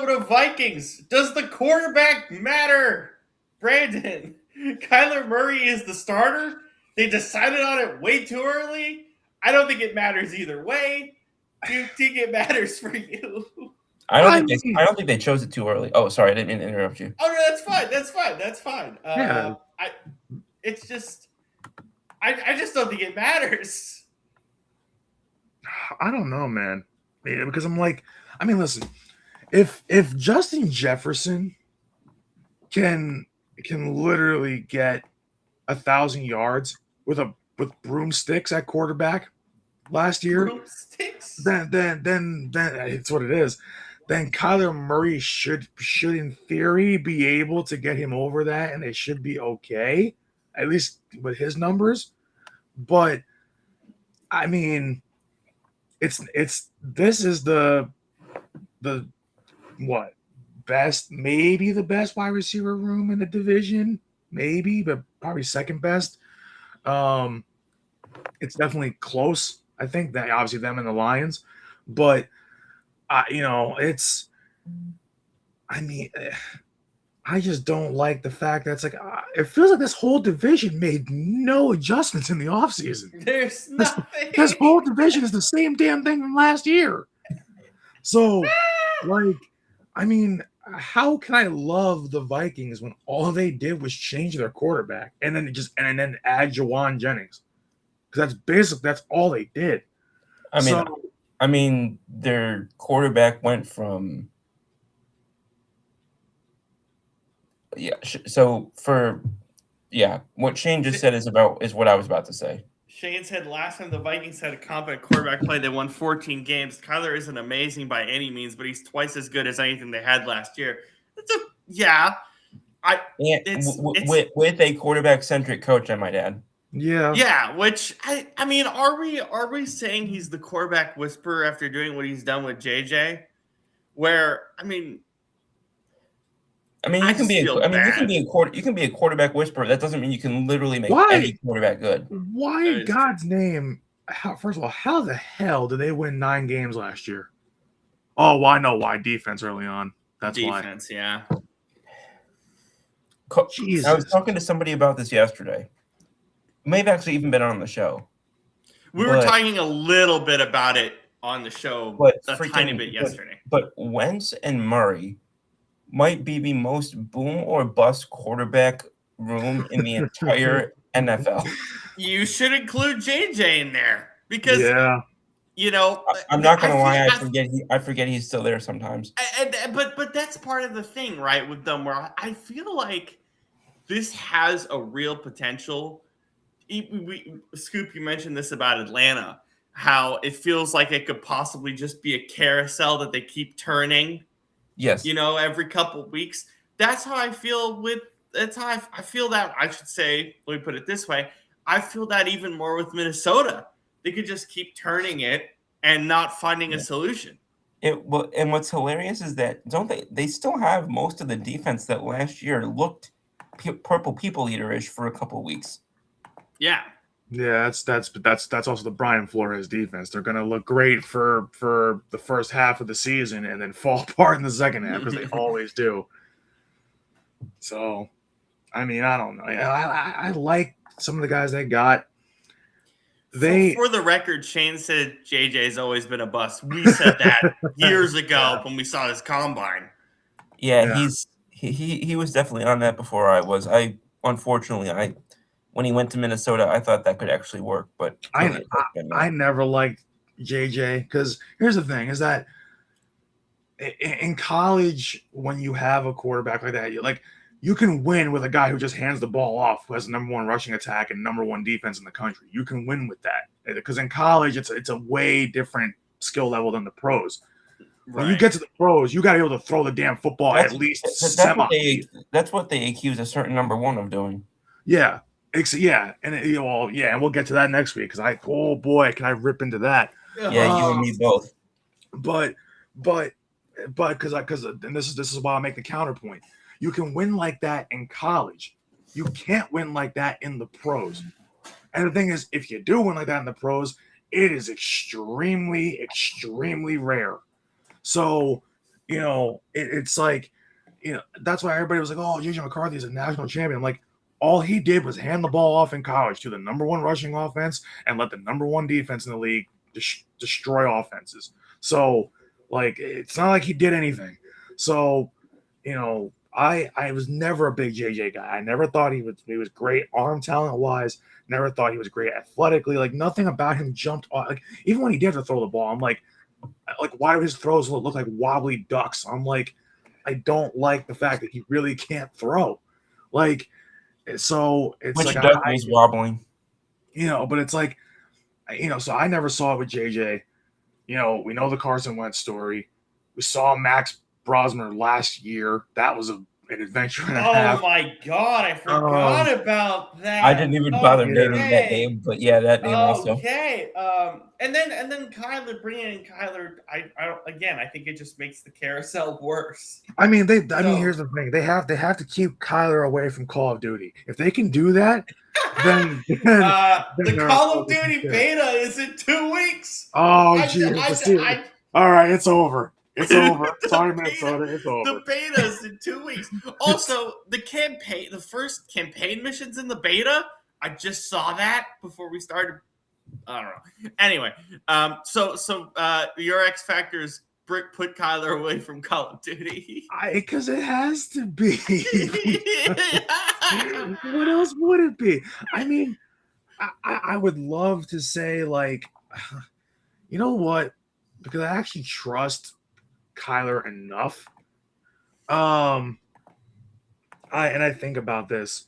Minnesota Vikings. Does the quarterback matter? Brandon, Kyler Murray is the starter. They decided on it way too early. I don't think it matters either way. Do you think it matters for you? I don't think they chose it too early. Oh, sorry, I didn't mean to interrupt you. Oh no, that's fine. That's fine. Yeah. It's just, I just don't think it matters. I don't know, man. Yeah, because I'm like, I mean, listen, if Justin Jefferson can literally get 1,000 yards with broomsticks at quarterback last year, Broomsticks? then it's what it is. Then Kyler Murray should in theory be able to get him over that, and it should be okay, at least with his numbers. But I mean, this is the what maybe the best wide receiver room in the division, maybe, but probably second best. It's definitely close. I think that obviously them and the Lions, but it's. I mean, I just don't like the fact that it's like it feels like this whole division made no adjustments in the offseason. There's nothing. This whole division is the same damn thing from last year. So, like, I mean, how can I love the Vikings when all they did was change their quarterback and then add Jawan Jennings? Because that's all they did. I mean, their quarterback went from what Shane just said is what I was about to say. Shane said last time the Vikings had a competent quarterback play, they won 14 games. Kyler isn't amazing by any means, but he's twice as good as anything they had last year. With a quarterback-centric coach, I might add. Yeah, which I mean, are we saying he's the quarterback whisperer after doing what he's done with JJ? Where you can be a quarterback whisperer. That doesn't mean you can literally make any quarterback good. Why in God's name? First of all, how the hell did they win 9 games last year? Oh, well, I know why. Defense early on. That's defense, why. Yeah. Jesus. I was talking to somebody about this yesterday. May have actually even been on the show. We were talking a little bit about it on the show, a tiny bit yesterday. But Wentz and Murray might be the most boom or bust quarterback room in the entire NFL. You should include JJ in there because I'm not gonna lie, I forget he's still there sometimes. But that's part of the thing, right? With them, where I feel like this has a real potential. Scoop, you mentioned this about Atlanta, how it feels like it could possibly just be a carousel that they keep turning. Yes. Every couple of weeks. That's how I feel I feel that, I should say, let me put it this way. I feel that even more with Minnesota. They could just keep turning it and not finding a solution. And what's hilarious is that they still have most of the defense that last year looked purple people eater-ish for a couple of weeks. Yeah. Yeah, that's also the Brian Flores defense. They're going to look great for the first half of the season and then fall apart in the second half because they always do. So, I mean, I don't know. I like some of the guys they got. For the record, Shane said JJ's always been a bust. We said that years ago when we saw his combine. Yeah, he was definitely on that before I was. Unfortunately, when he went to Minnesota, I thought that could actually work, but I never liked JJ because here's the thing: is that in college, when you have a quarterback like that, you can win with a guy who just hands the ball off, who has the number 1 rushing attack and number 1 defense in the country. You can win with that because in college, it's a way different skill level than the pros. When you get to the pros, you got to be able to throw the damn football at least semi. That's what they accuse a certain number 1 of doing. Yeah. Yeah, and and we'll get to that next week because oh boy, can I rip into that? Yeah, you and me both. But because this is why I make the counterpoint. You can win like that in college. You can't win like that in the pros. And the thing is, if you do win like that in the pros, it is extremely, extremely rare. So, it's like, that's why everybody was like, "Oh, JJ McCarthy is a national champion." I'm like, all he did was hand the ball off in college to the number one rushing offense and let the number one defense in the league destroy offenses. So, like, it's not like he did anything. So, I was never a big JJ guy. I never thought he was great arm talent wise. Never thought he was great athletically. Like, nothing about him jumped off. Like, even when he did have to throw the ball, I'm like, why do his throws look like wobbly ducks? I'm like, I don't like the fact that he really can't throw. Like, so it's Which like duck was wobbling? but it's like, so I never saw it with JJ. We know the Carson Wentz story. We saw Max Brosmer last year. That was an adventure and a half. Oh my god, I forgot about that. I didn't even bother naming that name, but yeah, that name also. Okay. And then Kyler, bringing in Kyler, I think it just makes the carousel worse. I mean, here's the thing: they have to keep Kyler away from Call of Duty. If they can do that, then the Call of Duty beta is in 2 weeks. Oh, geez. All right, it's over. It's over. Sorry, Minnesota. It's over. The beta is in 2 weeks. Also, the first campaign missions in the beta, I just saw that before we started. I don't know. Anyway, so your X Factor is put Kyler away from Call of Duty. Because it has to be. What else would it be? I mean, I would love to say, like, you know what? Because I actually trust Kyler enough. I think about this.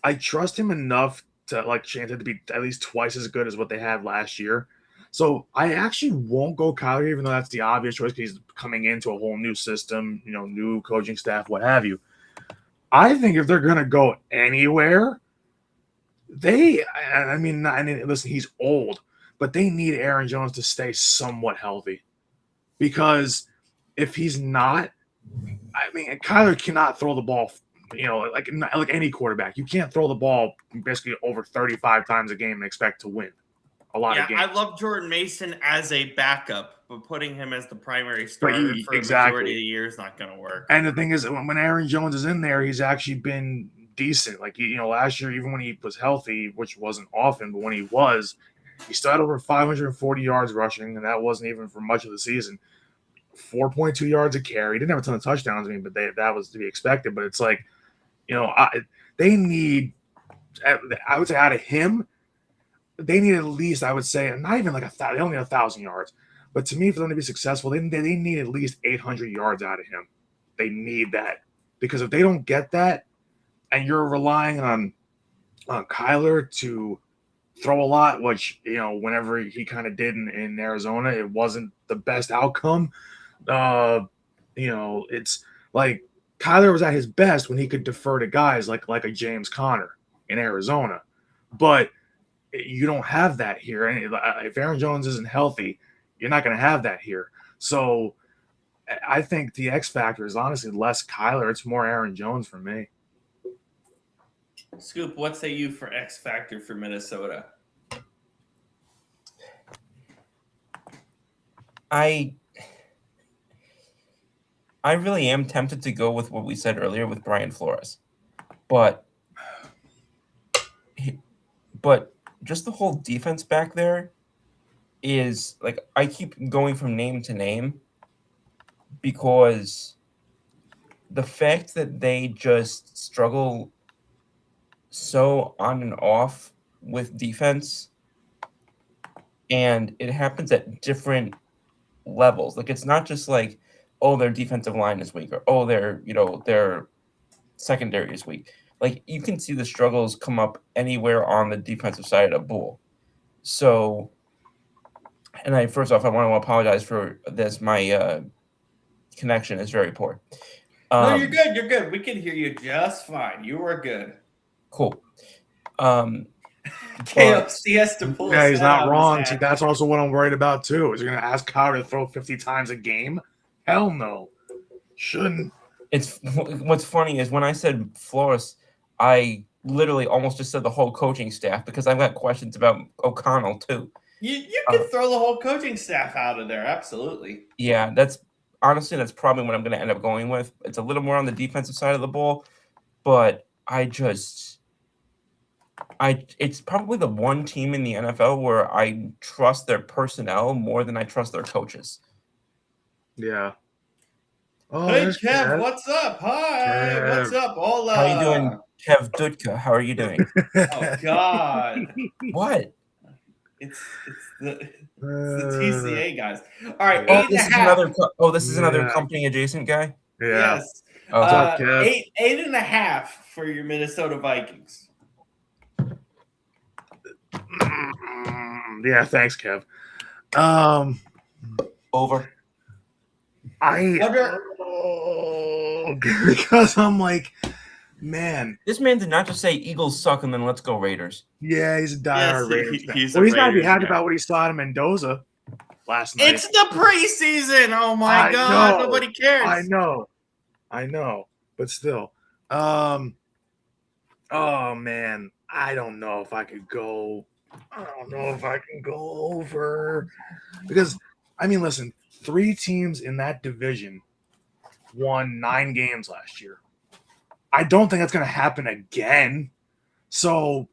I trust him enough to chance it to be at least twice as good as what they had last year. So I actually won't go Kyler, even though that's the obvious choice because he's coming into a whole new system, new coaching staff, what have you. I think if they're gonna go anywhere, listen, he's old, but they need Aaron Jones to stay somewhat healthy. Because if he's not, Kyler cannot throw the ball, like any quarterback. You can't throw the ball basically over 35 times a game and expect to win a lot of games. I love Jordan Mason as a backup, but putting him as the primary starter for the majority of the year is not going to work. And the thing is, when Aaron Jones is in there, he's actually been decent. Like, last year, even when he was healthy, which wasn't often, but when he was, he still had over 540 yards rushing, and that wasn't even for much of the season. 4.2 yards a carry. He didn't have a ton of touchdowns, but that was to be expected. But it's like, they need, I would say, out of him, they need at least, I would say, not even like 1,000. They only need 1,000 yards. But to me, for them to be successful, they need at least 800 yards out of him. They need that. Because if they don't get that, and you're relying on Kyler to throw a lot, which, whenever he kind of did in Arizona, it wasn't the best outcome. It's like Kyler was at his best when he could defer to guys like a James Conner in Arizona. But you don't have that here. And if Aaron Jones isn't healthy, you're not going to have that here. So I think the X factor is honestly less Kyler. It's more Aaron Jones for me. Scoop, what say you for X factor for Minnesota? I really am tempted to go with what we said earlier with Brian Flores. But just the whole defense back there is like, I keep going from name to name because the fact that they just struggle so on and off with defense, and it happens at different levels. Like, it's not just like, oh, their defensive line is weak, or oh, their secondary is weak. Like, you can see the struggles come up anywhere on the defensive side of the ball. So, and first off, I want to apologize for this. My connection is very poor. No, you're good. You're good. We can hear you just fine. You were good. Cool. KFC has to pull. Yeah, he's not wrong. See, that's also what I'm worried about too. Is he going to ask Kyler to throw 50 times a game? Hell no. Shouldn't. What's funny is when I said Flores, I literally almost just said the whole coaching staff because I've got questions about O'Connell too. You can throw the whole coaching staff out of there, absolutely. Yeah, honestly, that's probably what I'm going to end up going with. It's a little more on the defensive side of the ball, but it's probably the one team in the NFL where I trust their personnel more than I trust their coaches. Yeah. Oh, Hey, there's Kev, Kev. what's up? Hi, what's up? Hola. How you doing, Kev Dutka? How are you doing? Oh God, What? it's the TCA guys. All right, Yeah. Oh, 8.5. this is another Yeah. company adjacent guy. Yeah. Yes. Oh, What's up, Kev? 8.5 for your Minnesota Vikings. Yeah, thanks, Kev. over. Because I'm like, man, This man did not just say Eagles suck and then let's go Raiders. yeah, he's a Yes, diehard Raiders fan. he's Well, a he's got to be Raiders happy guy. about what he saw in Mendoza last night. It's the preseason. Oh my I God, know. nobody cares. I know, but still, oh man, I don't know if I could go. I don't know if I can go over because I mean, listen, 3 teams in that division won 9 games last year. I don't think that's going to happen again. So,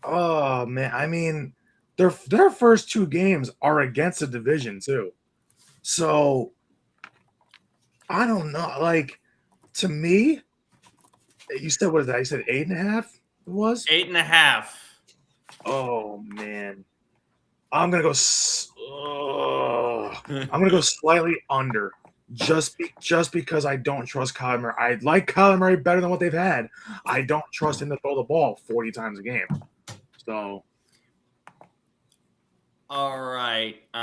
oh man, I mean, their first 2 games are against the division too. So, I don't know. Like, to me, you said what is that? You said 8.5. It was 8.5. Oh man, I'm gonna go. I'm gonna go slightly under, just because I don't trust Kyler Murray. I like Kyler Murray better than what they've had. I don't trust him to throw the ball 40 times a game. So All right.